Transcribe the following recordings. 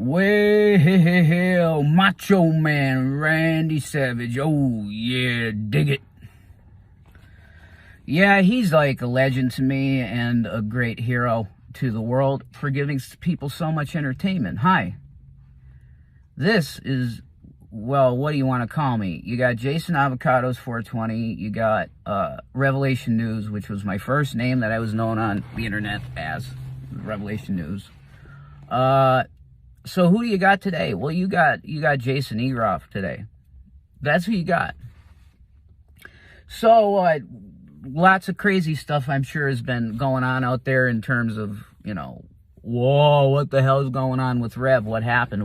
Well, Macho Man Randy Savage. Oh, yeah, dig it. Yeah, he's like a legend to me and a great hero to the world for giving people so much entertainment. Hi. This is, well, what do you want to call me? You got Jason Avocados 420. You got Revelation News, which was my first name that I was known on the internet as Revelation News. So who do you got today? Well, you got Jason Egroff today. That's who you got. So lots of crazy stuff I'm sure has been going on out there in terms of, you know, whoa, what the hell is going on with Rev? What happened?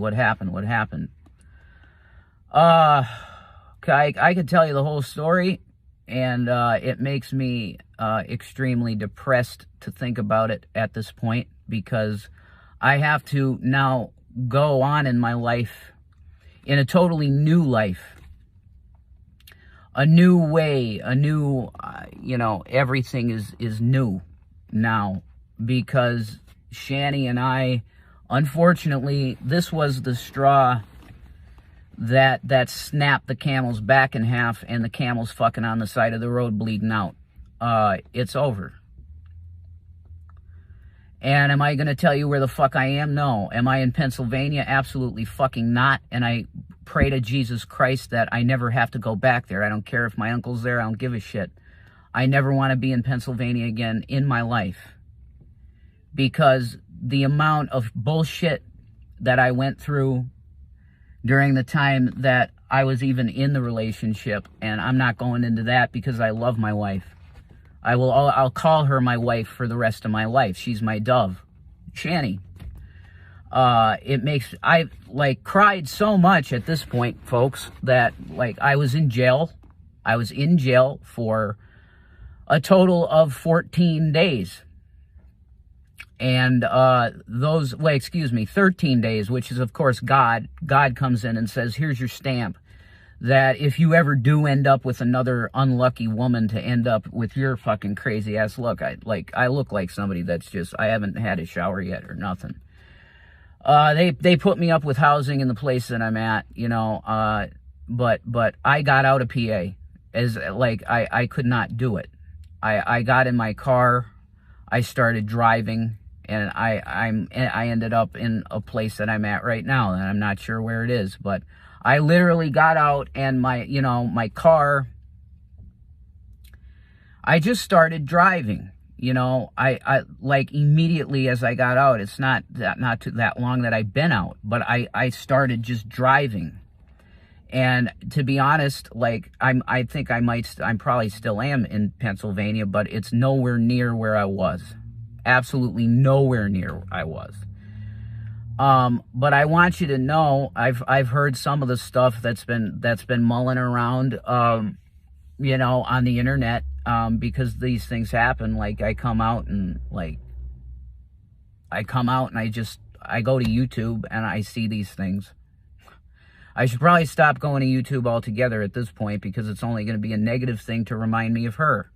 I could tell you the whole story, and it makes me extremely depressed to think about it at this point, because I have to now go on in my life in a totally new life, a new way, a new, everything is new now, because Shanny and I, unfortunately, this was the straw that snapped the camel's back in half, and the camel's fucking on the side of the road bleeding out. It's over. And am I going to tell you where the fuck I am? No. Am I in Pennsylvania? Absolutely fucking not. And I pray to Jesus Christ that I never have to go back there. I don't care if my uncle's there. I don't give a shit. I never want to be in Pennsylvania again in my life, because the amount of bullshit that I went through during the time that I was even in the relationship, and I'm not going into that because I love my wife. I'll call her my wife for the rest of my life. She's my dove, Shanny. I cried so much at this point, folks, that I was in jail. I was in jail for a total of 14 days. And 13 days, which is, of course, God. God comes in and says, here's your stamp, that if you ever do end up with another unlucky woman to end up with your fucking crazy ass look, I look like somebody that's just, I haven't had a shower yet or nothing. They put me up with housing in the place that I'm at, but I got out of PA, as I could not do it. I got in my car, I started driving, and I ended up in a place that I'm at right now, and I'm not sure where it is, but I literally got out, and my car, I just started driving. I immediately as I got out. It's not that long that I've been out, but I started just driving. And to be honest, I think I'm probably still am in Pennsylvania, but it's nowhere near where I was. Absolutely nowhere near where I was. But I want you to know, I've heard some of the stuff that's been mulling around, on the internet, because these things happen. I come out and I go to YouTube and I see these things. I should probably stop going to YouTube altogether at this point, because it's only going to be a negative thing to remind me of her.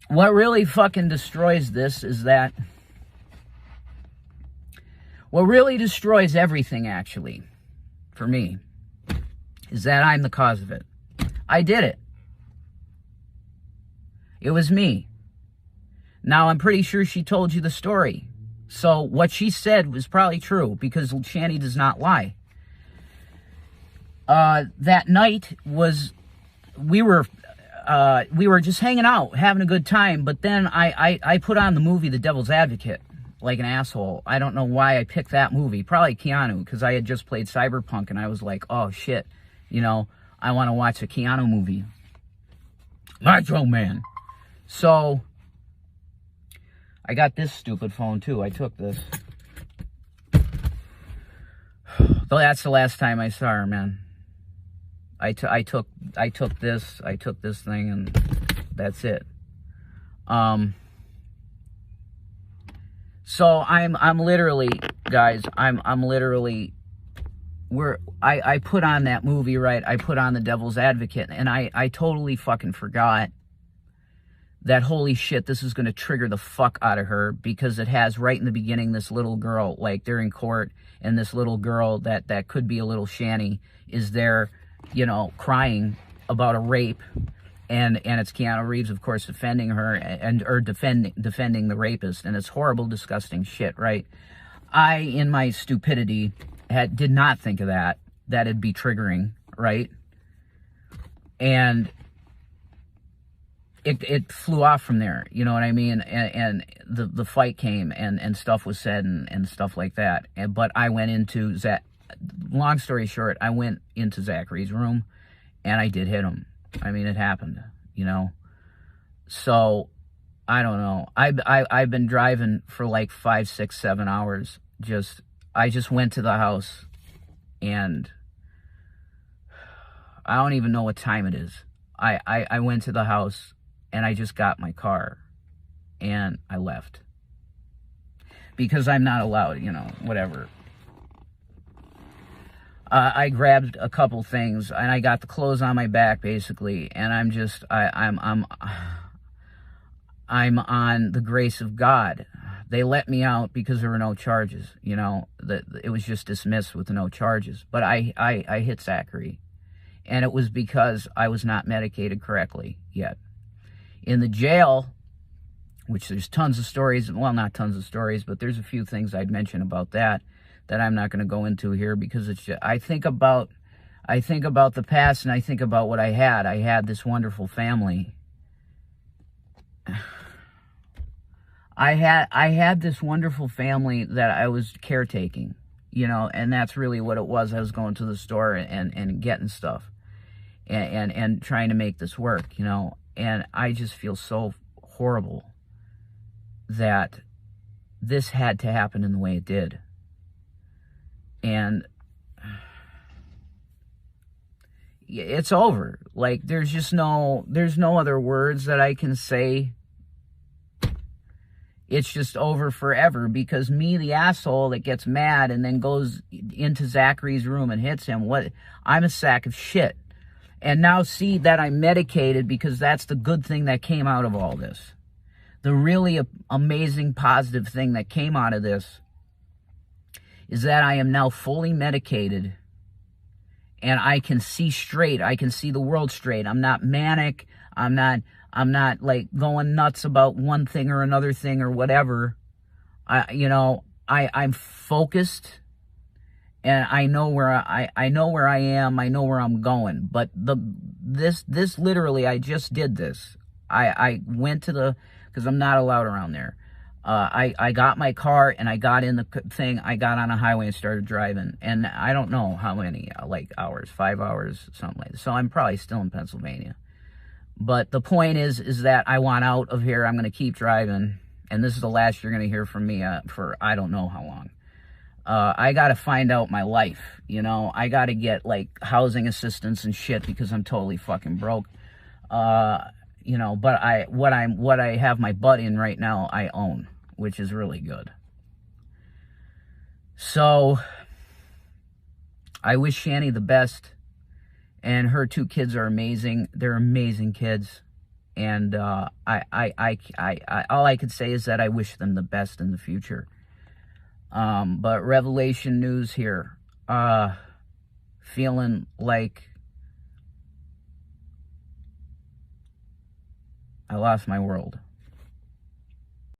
What really fucking destroys this is that, what really destroys everything, actually, for me, is that I'm the cause of it. I did it. It was me. Now, I'm pretty sure she told you the story. So what she said was probably true, because Shanny does not lie. That night we were just hanging out, having a good time, but then I put on the movie The Devil's Advocate like an asshole. I don't know why I picked that movie. Probably Keanu, because I had just played Cyberpunk, and I was like, oh shit, I want to watch a Keanu movie. Macho Man. So I got this stupid phone too. I took this. Though that's the last time I saw her, man. I took this thing, and that's it. So I'm literally, guys, I'm literally, I put on that movie, right? I put on The Devil's Advocate, and I totally fucking forgot that holy shit, this is going to trigger the fuck out of her, because it has right in the beginning this little girl, like they're in court, and this little girl that could be a little Shanny is there, you know, crying about a rape, and it's Keanu Reeves, of course, defending her, or defending the rapist, and it's horrible, disgusting shit, right? I, in my stupidity, did not think of that it'd be triggering, right? And it flew off from there, you know what I mean? And the fight came, and stuff was said, and stuff like that. But I went into long story short, I went into Zachary's room, and I did hit him. I mean, it happened, you know? So, I don't know. I've been driving for like 5, 6, 7 hours. I just went to the house, and I don't even know what time it is. I went to the house, and I just got my car, and I left. Because I'm not allowed, you know, whatever. I grabbed a couple things, and I got the clothes on my back, basically, and I'm on the grace of God. They let me out because there were no charges, you know. It was just dismissed with no charges. But I hit Zachary, and it was because I was not medicated correctly yet. In the jail, which there's tons of stories, well, not tons of stories, but there's a few things I'd mention about that I'm not going to go into here, because it's just, I think about the past, and I think about what I had. I had this wonderful family. I had this wonderful family that I was caretaking, you know, and that's really what it was. I was going to the store and getting stuff and trying to make this work, you know, and I just feel so horrible that this had to happen in the way it did. And it's over. Like, there's no other words that I can say. It's just over forever, because me, the asshole that gets mad and then goes into Zachary's room and hits him, I'm a sack of shit. And now see that I'm medicated, because that's the good thing that came out of all this. The really amazing positive thing that came out of this is that I am now fully medicated, and I can see straight. I can see the world straight. I'm not manic. I'm not like going nuts about one thing or another thing or whatever. I'm focused, and I know where I know where I am. I know where I'm going. But this literally, I just did this. I went to because I'm not allowed around there. I got my car, and I got in the thing. I got on a highway and started driving. And I don't know how many, like hours, 5 hours, something like that. So I'm probably still in Pennsylvania. But the point is that I want out of here. I'm going to keep driving. And this is the last you're going to hear from me for I don't know how long. I got to find out my life, you know. I got to get, like, housing assistance and shit, because I'm totally fucking broke. You know, but what I have my butt in right now, I own, which is really good. So, I wish Shanny the best, and her 2 kids are amazing. They're amazing kids, and all I could say is that I wish them the best in the future. But revelation news here. Feeling like I lost my world.